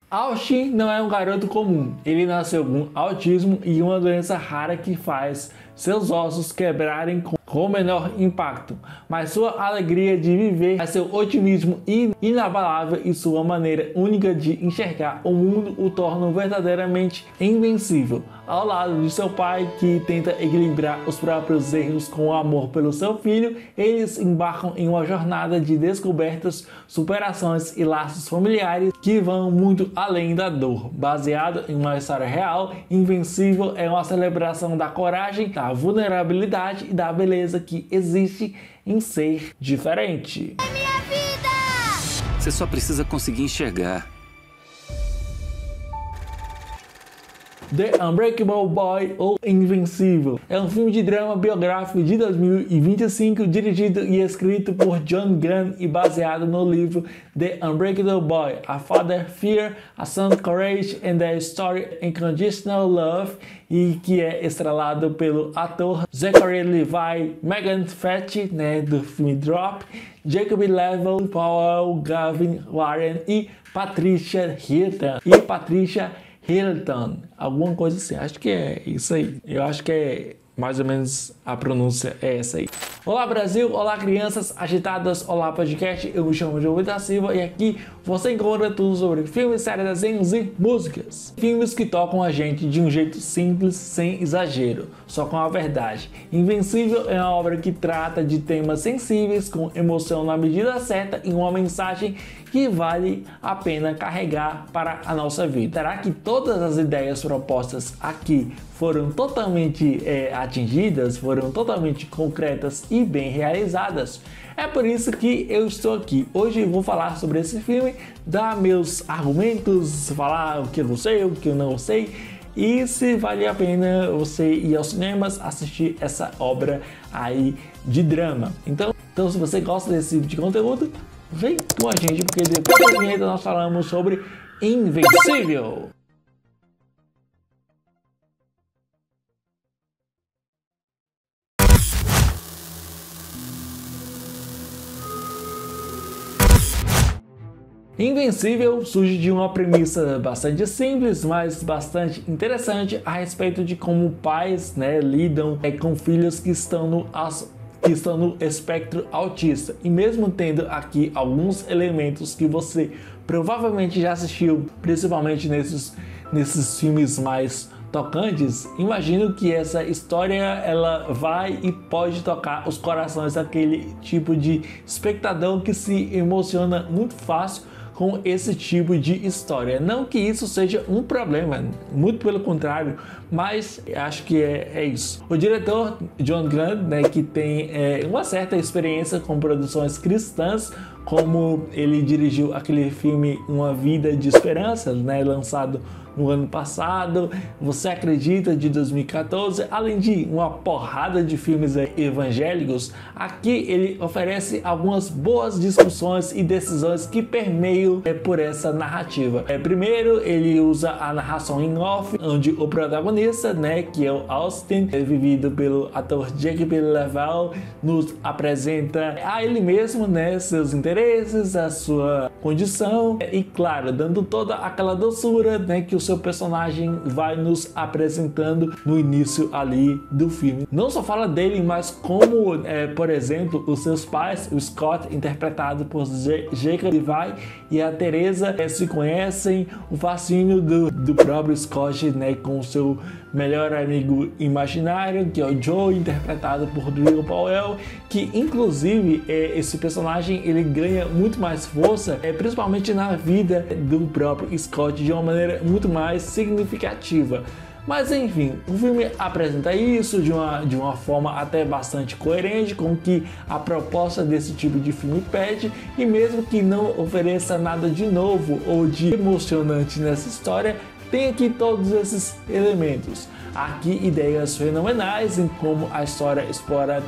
Austin não é um garoto comum. Ele nasceu com autismo e uma doença rara que faz seus ossos quebrarem com menor impacto, mas sua alegria de viver, seu otimismo inabalável e sua maneira única de enxergar o mundo o tornam verdadeiramente invencível. Ao lado de seu pai, que tenta equilibrar os próprios erros com o amor pelo seu filho, eles embarcam em uma jornada de descobertas, superações e laços familiares que vão muito além da dor. Baseado em uma história real, Invencível é uma celebração da coragem, da vulnerabilidade e da beleza que existe em ser diferente. É minha vida! Você só precisa conseguir enxergar. The Unbreakable Boy ou Invencível é um filme de drama biográfico de 2025 dirigido e escrito por John Grant e baseado no livro The Unbreakable Boy, A Father Fear, A Son Courage and the Story Unconditional Love, e que é estrelado pelo ator Zachary Levi, Megan Fetch, do filme Drop, Jacob Level, Paul Gavin Warren e Patricia Hilton, alguma coisa assim, acho que é isso aí. Eu acho que é mais ou menos a pronúncia é essa aí. Olá Brasil, olá crianças agitadas, olá podcast, eu me chamo João da Silva e aqui você encontra tudo sobre filmes, séries, desenhos e músicas. Filmes que tocam a gente de um jeito simples, sem exagero, só com a verdade. Invencível é uma obra que trata de temas sensíveis, com emoção na medida certa e uma mensagem que vale a pena carregar para a nossa vida. Será que todas as ideias propostas aqui foram totalmente atingidas, foram totalmente concretas e bem realizadas? É por isso que eu estou aqui. Hoje eu vou falar sobre esse filme, dar meus argumentos, falar o que eu sei, o que eu não sei, e se vale a pena você ir aos cinemas assistir essa obra aí de drama. Então se você gosta desse tipo de conteúdo, vem com a gente, porque depois da vinheta nós falamos sobre Invencível. Invencível surge de uma premissa bastante simples, mas bastante interessante a respeito de como pais lidam com filhos que estão no espectro autista. E mesmo tendo aqui alguns elementos que você provavelmente já assistiu, principalmente nesses filmes mais tocantes, imagino que essa história ela vai e pode tocar os corações daquele tipo de espectador que se emociona muito fácil com esse tipo de história. Não que isso seja um problema, muito pelo contrário, mas acho que é isso. O diretor John Grant, que tem uma certa experiência com produções cristãs, como ele dirigiu aquele filme Uma Vida de Esperança, lançado no ano passado, Você Acredita, de 2014, além de uma porrada de filmes evangélicos. Aqui ele oferece algumas boas discussões e decisões que permeiam por essa narrativa. Primeiro, ele usa a narração em off, onde o protagonista, que é o Austin, vivido pelo ator Jacob Leval, nos apresenta a ele mesmo, seus interesses, a sua condição e, claro, dando toda aquela doçura que o seu personagem vai nos apresentando no início ali do filme. Não só fala dele, mas como, por exemplo, os seus pais, o Scott, interpretado por Jacob Levi, e a Teresa se conhecem, o fascínio do próprio Scott com o seu melhor amigo imaginário, que é o Joe, interpretado por Drew Powell, que inclusive esse personagem ele ganha muito mais força, principalmente na vida do próprio Scott, de uma maneira muito mais significativa. Mas enfim, o filme apresenta isso de uma forma até bastante coerente com o que a proposta desse tipo de filme pede, e mesmo que não ofereça nada de novo ou de emocionante nessa história, tem aqui todos esses elementos. Aqui ideias fenomenais em como a história explora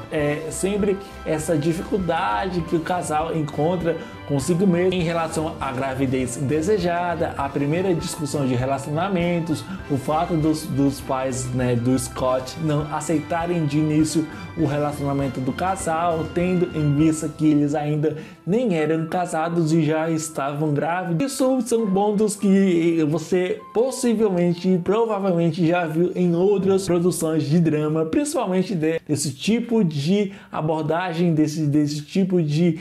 sempre essa dificuldade que o casal encontra consigo mesmo em relação à gravidez indesejada, a primeira discussão de relacionamentos, o fato dos pais, né, do Scott não aceitarem de início o relacionamento do casal, tendo em vista que eles ainda nem eram casados e já estavam grávidos. Isso são pontos que você possivelmente e provavelmente já viu em outras produções de drama, principalmente desse tipo de abordagem, desse tipo de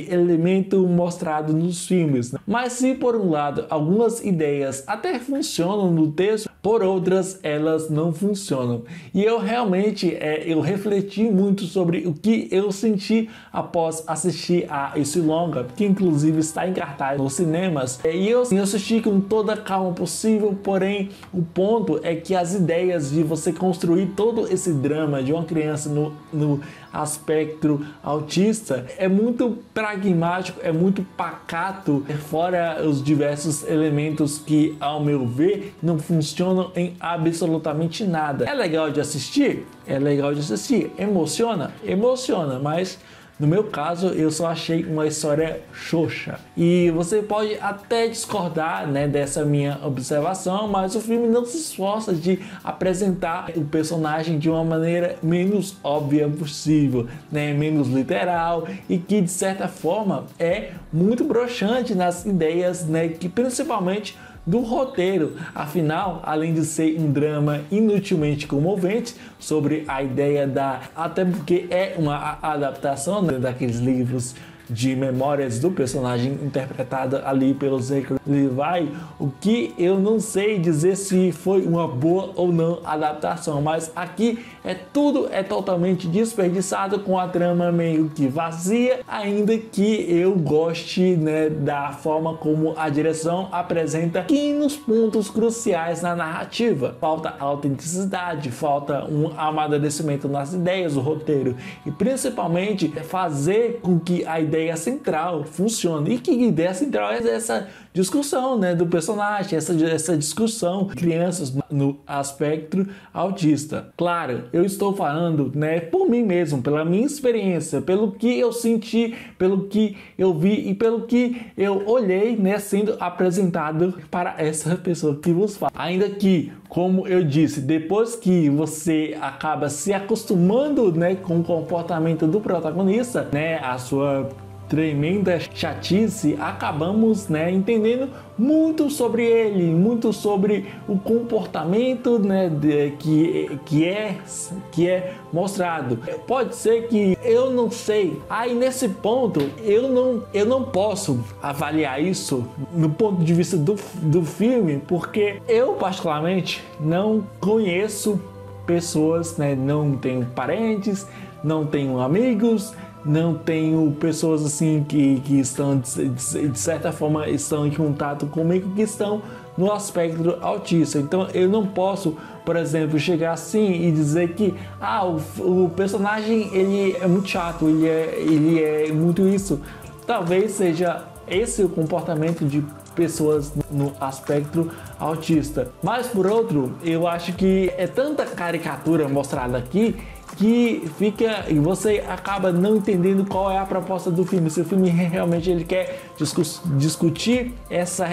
elemento mostrado nos filmes. Mas se por um lado algumas ideias até funcionam no texto, por outras elas não funcionam. E eu realmente eu refleti muito sobre o que eu senti após assistir a esse longa, que inclusive está em cartaz nos cinemas. E eu assisti com toda a calma possível, porém o ponto é que as ideias de você construir todo esse drama de uma criança no aspecto autista é muito pragmático, é muito pacato, fora os diversos elementos que, ao meu ver, não funcionam em absolutamente nada. É legal de assistir? É legal de assistir. Emociona? Emociona, mas no meu caso, eu só achei uma história xoxa. E você pode até discordar, né, dessa minha observação, mas o filme não se esforça de apresentar o personagem de uma maneira menos óbvia possível, né, menos literal, e que de certa forma é muito broxante nas ideias, né, que principalmente do roteiro. Afinal, além de ser um drama inutilmente comovente sobre a ideia até porque é uma adaptação, né, daqueles livros de memórias do personagem interpretado ali pelo Zachary Levi, o que eu não sei dizer se foi uma boa ou não adaptação, mas aqui tudo é totalmente desperdiçado, com a trama meio que vazia, ainda que eu goste, né, da forma como a direção apresenta pequenos pontos cruciais na narrativa. Falta autenticidade, falta um amadurecimento nas ideias do roteiro e principalmente fazer com que a ideia central funcione. E que ideia central é essa discussão, né, do personagem, essa discussão de crianças no aspecto autista. Claro, eu estou falando, né, por mim mesmo, pela minha experiência, pelo que eu senti, pelo que eu vi e pelo que eu olhei, né, sendo apresentado para essa pessoa que vos fala. Ainda que, como eu disse, depois que você acaba se acostumando, né, com o comportamento do protagonista, né, a sua tremenda chatice, acabamos, né, entendendo muito sobre ele, muito sobre o comportamento, né, que é mostrado. Pode ser que eu não sei. Aí nesse ponto eu não posso avaliar isso no ponto de vista do filme, porque eu particularmente não conheço pessoas, né, não tenho parentes, não tenho amigos, não tenho pessoas assim que estão de certa forma estão em contato comigo, que estão no aspecto autista. Então eu não posso, por exemplo, chegar assim e dizer que o personagem ele é muito chato, ele é muito isso. Talvez seja esse o comportamento de pessoas no aspecto autista. Mas por outro, eu acho que é tanta caricatura mostrada aqui que fica e você acaba não entendendo qual é a proposta do filme. Se o filme realmente ele quer discutir essa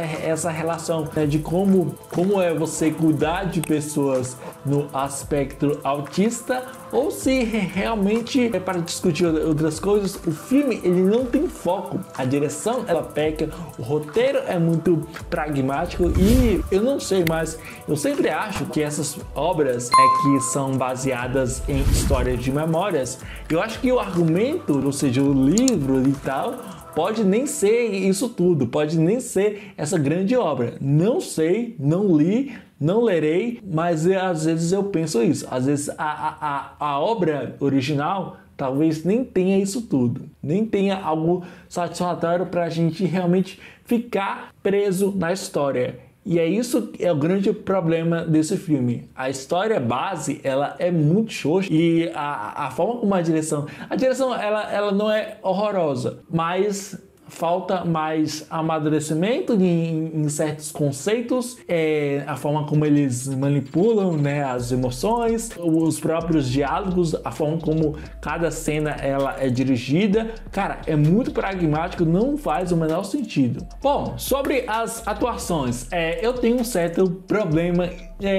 relação, né, de como é você cuidar de pessoas no aspecto autista, ou se realmente é para discutir outras coisas. O filme ele não tem foco, a direção ela peca, o roteiro é muito pragmático e eu não sei, mas eu sempre acho que essas obras que são baseadas em histórias de memórias, eu acho que o argumento, ou seja, o livro e tal, pode nem ser isso tudo, pode nem ser essa grande obra. Não sei, não li, não lerei, mas às vezes eu penso isso. Às vezes a obra original talvez nem tenha isso tudo, nem tenha algo satisfatório para a gente realmente ficar preso na história. E é isso que é o grande problema desse filme. A história base, ela é muito xoxa e a forma como a direção ela não é horrorosa, mas falta mais amadurecimento em certos conceitos, a forma como eles manipulam, né, as emoções, os próprios diálogos, a forma como cada cena ela é dirigida. Cara, é muito pragmático, não faz o menor sentido. Bom, sobre as atuações, eu tenho um certo problema,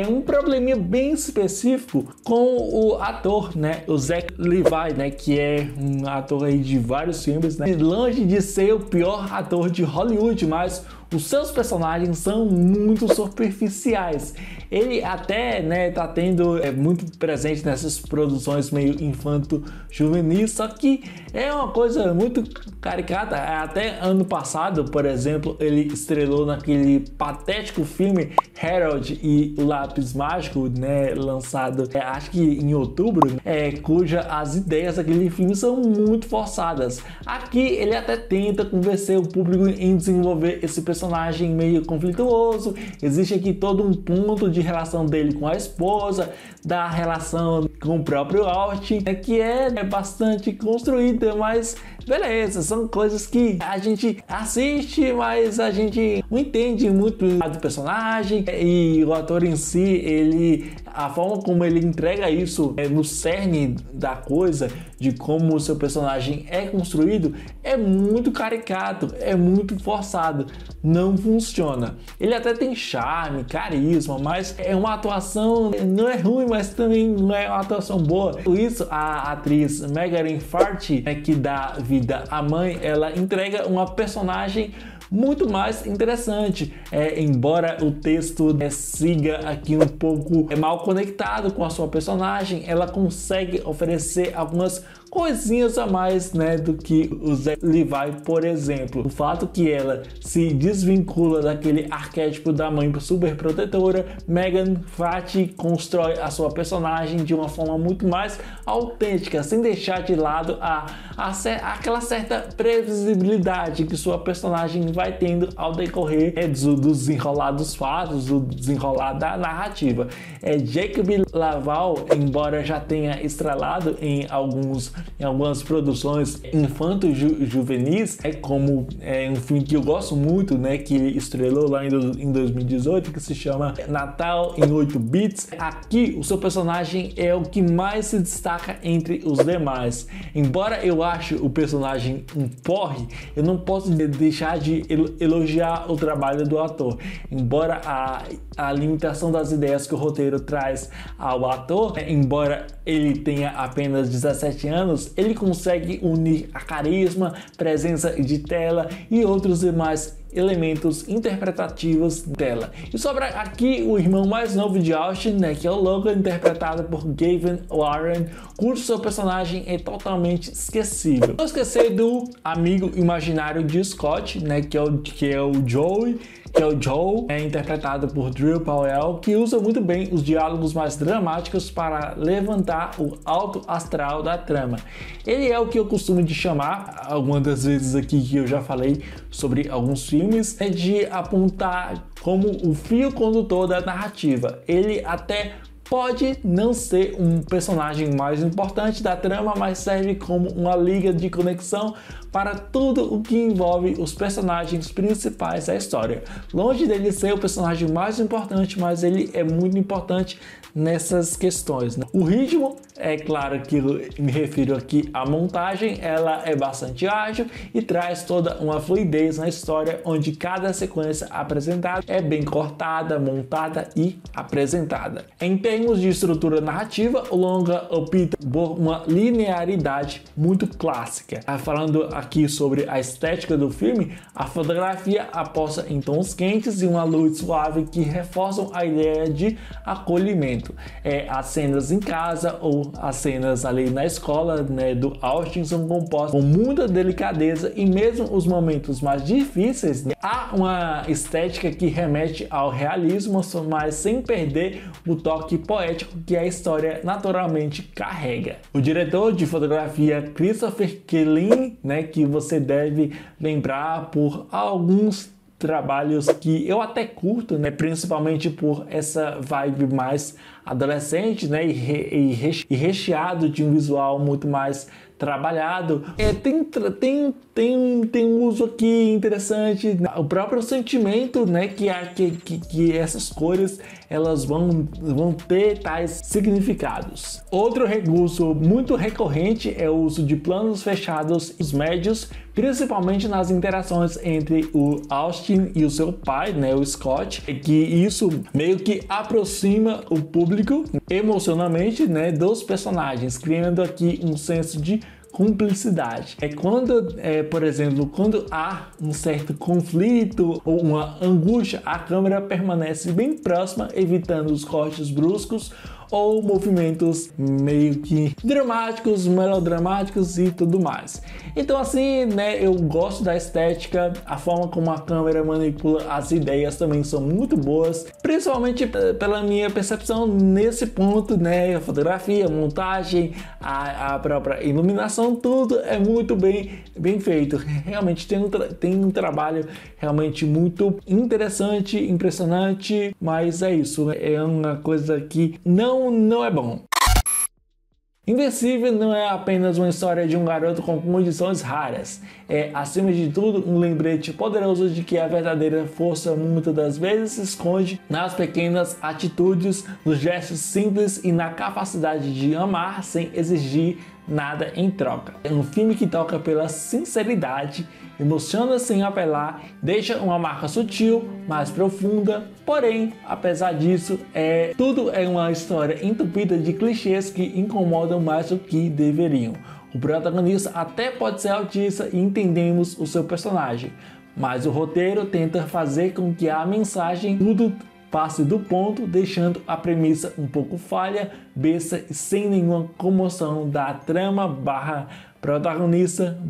um probleminha bem específico com o ator, né, o Zach Levi, né, que é um ator aí de vários filmes, né, longe de ser o pior ator de Hollywood, mas os seus personagens são muito superficiais. Ele até, né, tá tendo muito presente nessas produções meio infanto-juvenis, só que é uma coisa muito caricata. Até ano passado, por exemplo, ele estrelou naquele patético filme Harold e o Lápis Mágico, né, lançado acho que em outubro, cuja as ideias daquele filme são muito forçadas. Aqui ele até tenta convencer o público em desenvolver esse personagem meio conflituoso. Existe aqui todo um ponto de relação dele com a esposa, da relação com o próprio Austin, que é bastante construída, mas beleza, são coisas que a gente assiste, mas a gente não entende muito do personagem, e o ator em si, a forma como ele entrega isso no cerne da coisa, de como o seu personagem é construído, é muito caricato, é muito forçado, não funciona. Ele até tem charme, carisma, mas é uma atuação, não é ruim, mas também não é uma atuação boa. Por isso, a atriz Megan Fox, que dá vida à mãe, ela entrega uma personagem muito mais interessante, embora o texto siga aqui um pouco mal conectado com a sua personagem, ela consegue oferecer algumas coisinhas a mais, né, do que o Zach Levi, por exemplo. O fato que ela se desvincula daquele arquétipo da mãe super protetora, Megan Fox constrói a sua personagem de uma forma muito mais autêntica, sem deixar de lado aquela certa previsibilidade que sua personagem vai tendo ao decorrer do desenrolar dos fatos, do desenrolar da narrativa. Jacob Laval, embora já tenha estrelado em algumas produções infanto-juvenis, como um filme que eu gosto muito, né, que ele estrelou lá em 2018, que se chama Natal em 8 Bits. Aqui o seu personagem é o que mais se destaca entre os demais. Embora eu ache o personagem um porre, eu não posso deixar de elogiar o trabalho do ator. Embora a limitação das ideias que o roteiro traz ao ator, embora ele tenha apenas 17 anos, ele consegue unir a carisma, presença de tela e outros demais elementos interpretativos dela. E sobra aqui o irmão mais novo de Austin, né, que é o Logan, interpretado por Gavin Warren, cujo seu personagem é totalmente esquecível. Não esquecer do amigo imaginário de Scott, né, que é o Joey, interpretado por Drew Powell, que usa muito bem os diálogos mais dramáticos para levantar o alto astral da trama. Ele é o que eu costumo de chamar, algumas das vezes aqui que eu já falei sobre alguns filmes, de apontar como o fio condutor da narrativa. Ele até pode não ser um personagem mais importante da trama, mas serve como uma liga de conexão para tudo o que envolve os personagens principais da história. Longe dele ser o personagem mais importante, mas ele é muito importante nessas questões, né? O ritmo, é claro que eu me refiro aqui à montagem, ela é bastante ágil e traz toda uma fluidez na história, onde cada sequência apresentada é bem cortada, montada e apresentada. Em termos de estrutura narrativa, o longa opta por uma linearidade muito clássica. Falando aqui sobre a estética do filme, a fotografia aposta em tons quentes e uma luz suave que reforçam a ideia de acolhimento. As cenas em casa ou as cenas ali na escola, né, do Austin são compostas com muita delicadeza, e mesmo os momentos mais difíceis, né, há uma estética que remete ao realismo, mas sem perder o toque poético que a história naturalmente carrega. O diretor de fotografia Christopher Kelly, né, que você deve lembrar por alguns trabalhos que eu até curto, né, principalmente por essa vibe mais adolescente, né, e recheado de um visual muito mais trabalhado. Tem um uso aqui interessante, o próprio sentimento, né, que essas cores elas vão ter tais significados. Outro recurso muito recorrente é o uso de planos fechados e os médios, principalmente nas interações entre o Austin e o seu pai, né, o Scott, que isso meio que aproxima o público emocionalmente, né, dos personagens, criando aqui um senso de cumplicidade. Por exemplo, quando há um certo conflito ou uma angústia, a câmera permanece bem próxima, evitando os cortes bruscos ou movimentos meio que dramáticos, melodramáticos e tudo mais. Então assim, né, eu gosto da estética, a forma como a câmera manipula as ideias também são muito boas, principalmente pela minha percepção nesse ponto, né, a fotografia, a montagem, a própria iluminação, tudo é muito bem feito. Realmente tem um trabalho realmente muito interessante, impressionante, mas é isso, é uma coisa que não é bom. Invencível não é apenas uma história de um garoto com condições raras. É, acima de tudo, um lembrete poderoso de que a verdadeira força muitas das vezes se esconde nas pequenas atitudes, nos gestos simples e na capacidade de amar sem exigir nada em troca. É um filme que toca pela sinceridade, emociona sem apelar, deixa uma marca sutil, mas profunda, porém, apesar disso, tudo é uma história entupida de clichês que incomodam mais do que deveriam. O protagonista até pode ser autista e entendemos o seu personagem, mas o roteiro tenta fazer com que a mensagem tudo passe do ponto, deixando a premissa um pouco falha, besta e sem nenhuma comoção da trama / protagonista /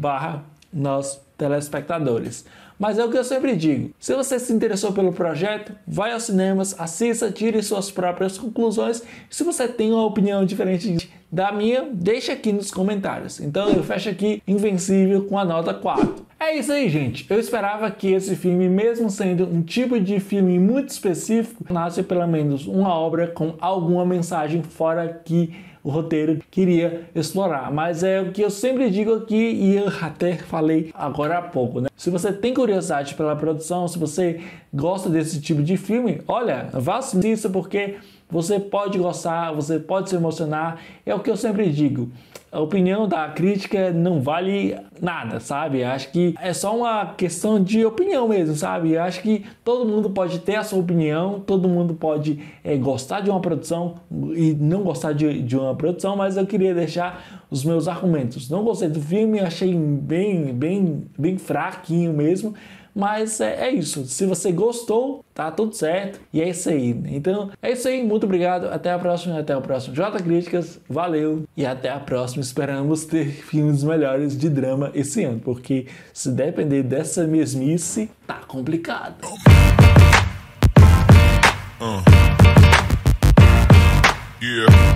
nós telespectadores. Mas é o que eu sempre digo, se você se interessou pelo projeto, vai aos cinemas, assista, tire suas próprias conclusões. Se você tem uma opinião diferente da minha, deixa aqui nos comentários. Então eu fecho aqui Invencível com a nota 4. É isso aí, gente. Eu esperava que esse filme, mesmo sendo um tipo de filme muito específico, nasce pelo menos uma obra com alguma mensagem fora que o roteiro queria explorar, mas é o que eu sempre digo aqui e eu até falei agora há pouco, né? Se você tem curiosidade pela produção, se você gosta desse tipo de filme, olha, vá assistir porque você pode gostar, você pode se emocionar, é o que eu sempre digo. A opinião da crítica não vale nada, sabe? Acho que é só uma questão de opinião mesmo, sabe? Acho que todo mundo pode ter a sua opinião, todo mundo pode gostar de uma produção e não gostar de uma produção, mas eu queria deixar os meus argumentos. Não gostei do filme, achei bem fraquinho mesmo. Mas é isso, se você gostou, tá tudo certo e é isso aí. Então é isso aí, muito obrigado, até a próxima, até o próximo J Críticas, valeu e até a próxima. Esperamos ter filmes melhores de drama esse ano, porque se depender dessa mesmice, tá complicado. Yeah.